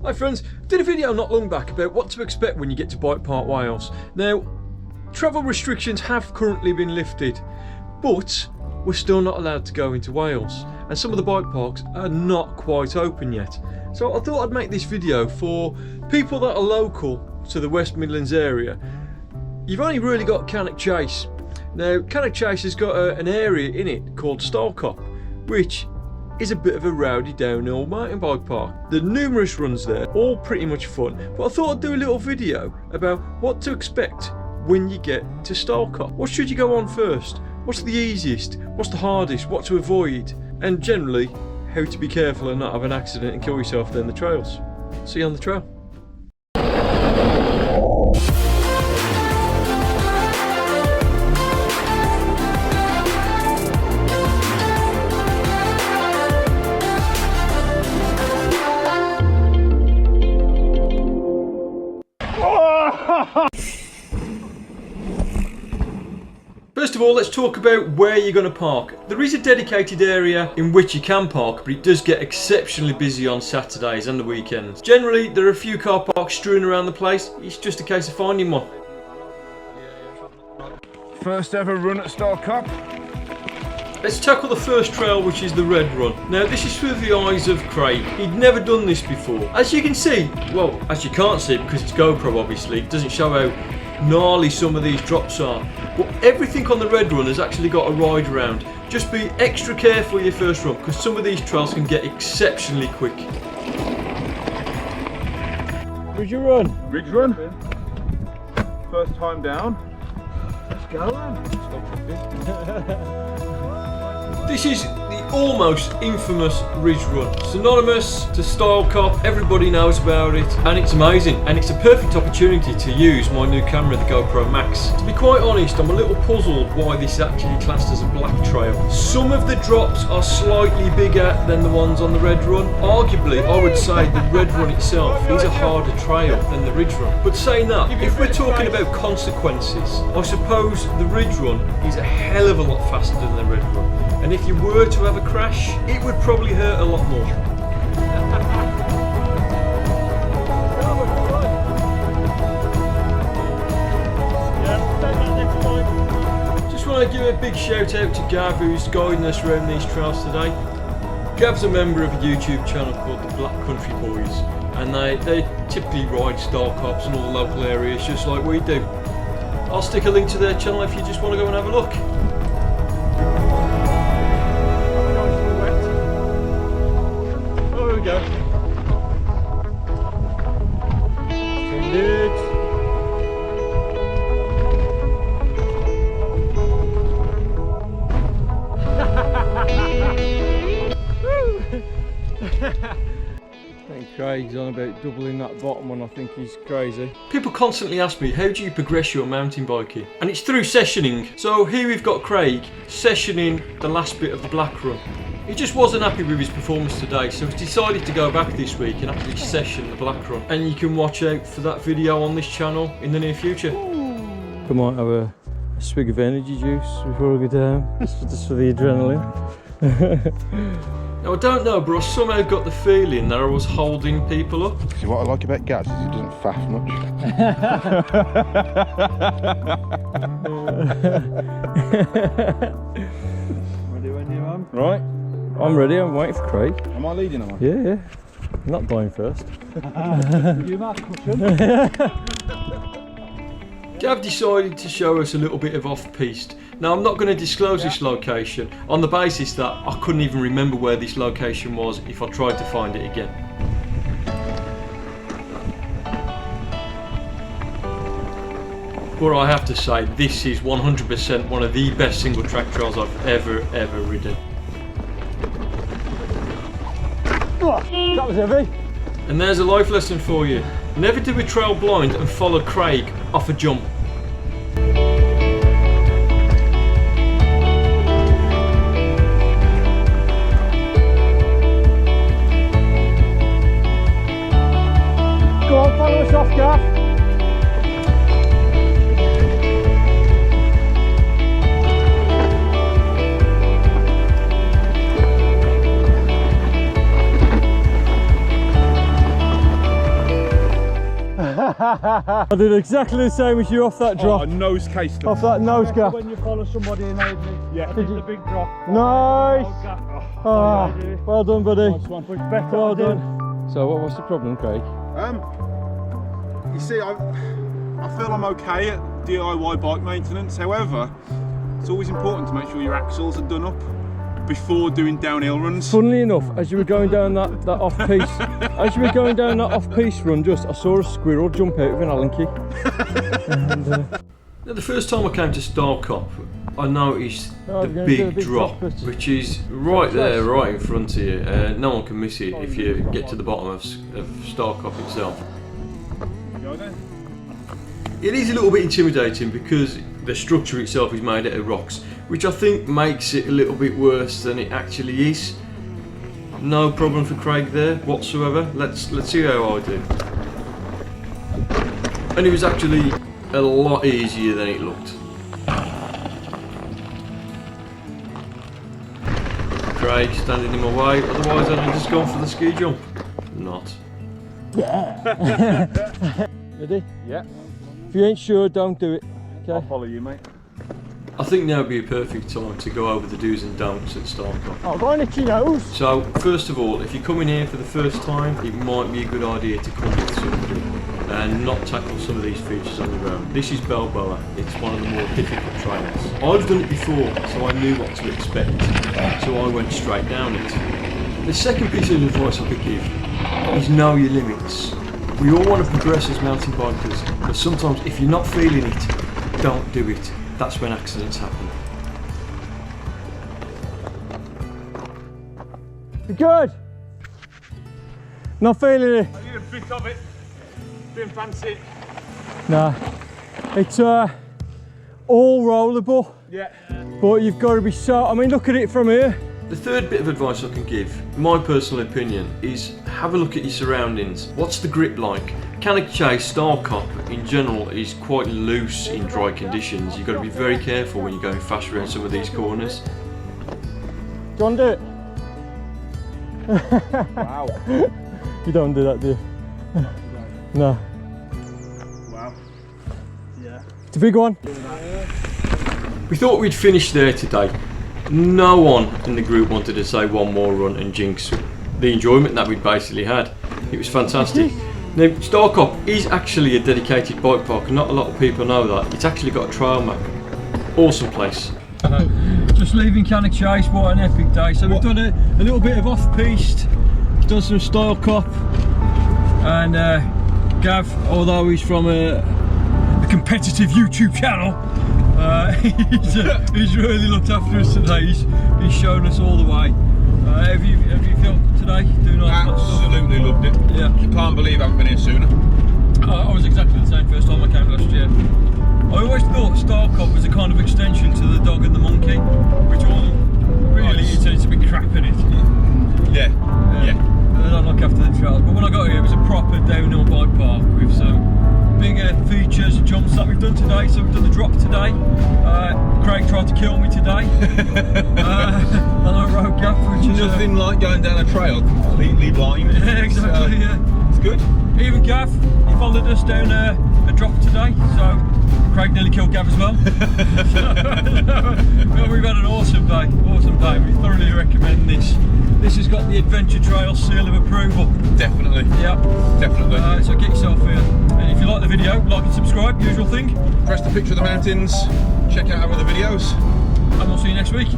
Hi friends, I did a video not long back about what to expect when you get to Bikepark Wales. Now, travel restrictions have currently been lifted, but we're still not allowed to go into Wales, and some of the bike parks are not quite open yet. So I thought I'd make this video for people that are local to the West Midlands area. You've only really got Cannock Chase. Now, Cannock Chase has got an area in it called Stile Cop, which is a bit of a rowdy downhill mountain bike park. There are numerous runs there, all pretty much fun, but I thought I'd do a little video about what to expect when you get to Stile Cop. What should you go on first? What's the easiest? What's the hardest? What to avoid? And generally, how to be careful and not have an accident and kill yourself down the trails. See you on the trail. First of all, let's talk about where you're going to park. There is a dedicated area in which you can park, but it does get exceptionally busy on Saturdays and the weekends. Generally, there are a few car parks strewn around the place. It's just a case of finding one. First ever run at Stile Cop. Let's tackle the first trail, which is the Red Run. Now, this is through the eyes of Craig. He'd never done this before. As you can see, well, as you can't see because it's GoPro obviously, it doesn't show how gnarly some of these drops are. But everything on the Red Run has actually got a ride around. Just be extra careful your first run because some of these trails can get exceptionally quick. Ridge Run. Ridge Run. First time down. Let's go then. This is the almost infamous Ridge Run. Synonymous to Stile Cop, everybody knows about it, and it's amazing. And it's a perfect opportunity to use my new camera, the GoPro Max. To be quite honest, I'm a little puzzled why this is actually classed as a black trail. Some of the drops are slightly bigger than the ones on the Red Run. Arguably, I would say the Red Run itself is a harder trail than the Ridge Run. But saying that, if we're talking about consequences, I suppose the Ridge Run is a hell of a lot faster than the Red Run. And if you were to have a crash, it would probably hurt a lot more. Just want to give a big shout out to Gav, who's guiding us around these trails today. Gav's a member of a YouTube channel called the Blackcountry Boys, and they typically ride Stile Cops in all the local areas just like we do. I'll stick a link to their channel if you just want to go and have a look. Go. I think Craig's on about doubling that bottom one. I think he's crazy. People constantly ask me, how do you progress your mountain biking? And it's through sessioning. So here we've got Craig sessioning the last bit of the Black Run. He just wasn't happy with his performance today, so he's decided to go back this week and actually session the Black Run. And you can watch out for that video on this channel in the near future. We might have a swig of energy juice before we go down, just for the adrenaline. Now I don't know, but I somehow got the feeling that I was holding people up. See, what I like about Gaz is he doesn't faff much. Ready when you are? Right. I'm ready, I'm waiting for Craig. Am I leading, am I? Yeah. I'm not dying first. You might cushion. Gav decided to show us a little bit of Offpiste. Now I'm not going to disclose this location on the basis that I couldn't even remember where this location was if I tried to find it again. But I have to say, this is 100% one of the best single track trails I've ever ridden. That was heavy. And there's a life lesson for you. Never do a trail blind and follow Craig off a jump. Go on, follow us off, Gav. I did exactly the same as you off that drop. Oh, nose case them. Off that nose gap. When you follow somebody in AD. Yeah. Did the big drop. Nice. Oh, Well done, buddy. nice one. But better Well I did. done. So what was the problem, Craig? You see, I feel I'm okay at DIY bike maintenance. However, it's always important to make sure your axles are done up before doing downhill runs. Funnily enough, as you were going down that off-piste, run, I saw a squirrel jump out of an Allen key. Now, the first time I came to Stile Cop, I noticed the big drop, which is right there, right in front of you. No one can miss it if you get to the bottom of Stile Cop itself. It is a little bit intimidating because the structure itself is made out of rocks, which I think makes it a little bit worse than it actually is. No problem for Craig there whatsoever. Let's see how I do. And it was actually a lot easier than it looked. Craig standing in my way, otherwise I'd have just gone for the ski jump. Not. Ready? Yeah. If you ain't sure, don't do it. I'll Okay. follow you, mate. I think now would be a perfect time to go over the do's and don'ts at Stile Cop. Oh, go on, itchy nose. So, first of all, if you're coming here for the first time, it might be a good idea to come with somebody and not tackle some of these features on the ground. This is Balboa. It's one of the more difficult trails. I've done it before, so I knew what to expect, so I went straight down it. The second piece of advice I could give is know your limits. We all want to progress as mountain bikers, but sometimes if you're not feeling it, don't do it. That's when accidents happen. You good? Not feeling it? I need a bit of it. Been fancy. Nah. It's all rollable, Yeah. but you've got to be so. I mean, look at it from here. The third bit of advice I can give, my personal opinion, is have a look at your surroundings. What's the grip like? Cannock Chase Stile Cop in general is quite loose in dry conditions. You've got to be very careful when you're going fast around some of these corners. Do you want to do it? Wow. You don't do that, do you? No. Wow. Yeah. It's a big one. We thought we'd finish there today. No one in the group wanted to say one more run and jinx the enjoyment that we'd basically had. It was fantastic. Now, Stile Cop is actually a dedicated bike park, and not a lot of people know that. It's actually got a trail map. Awesome place. Just leaving Cannock Chase, what an epic day. So we've done a little bit of off-piste, done some Stile Cop, and Gav, although he's from a competitive YouTube channel, he's really looked after us today. He's shown us all the way. Have you felt today doing all that stuff? Absolutely loved it. Yeah. You can't believe I haven't been here sooner. I was exactly the same first time I came last year. I always thought Stile Cop was a kind of extension to the dog and the monkey, which all really it tends to be crap in it. Yeah. Yeah. They don't look after the trails. But when I got here, it was a proper downhill bike park with some bigger features, jumps that we've done today. So we've done the drop today. Craig tried to kill me today on a road gap, which is Nothing like going down a trail completely blind. yeah, exactly. Yeah. It's good. Even Gav, he followed us down a drop today, so Craig nearly killed Gav as well. Well, we've had an awesome day, We thoroughly recommend this. This has got the Adventure Trail seal of approval. Definitely. Yeah. Definitely. So get yourself here. And if you like the video, like and subscribe, usual thing. Press the picture of the mountains, check out our other videos. And we'll see you next week.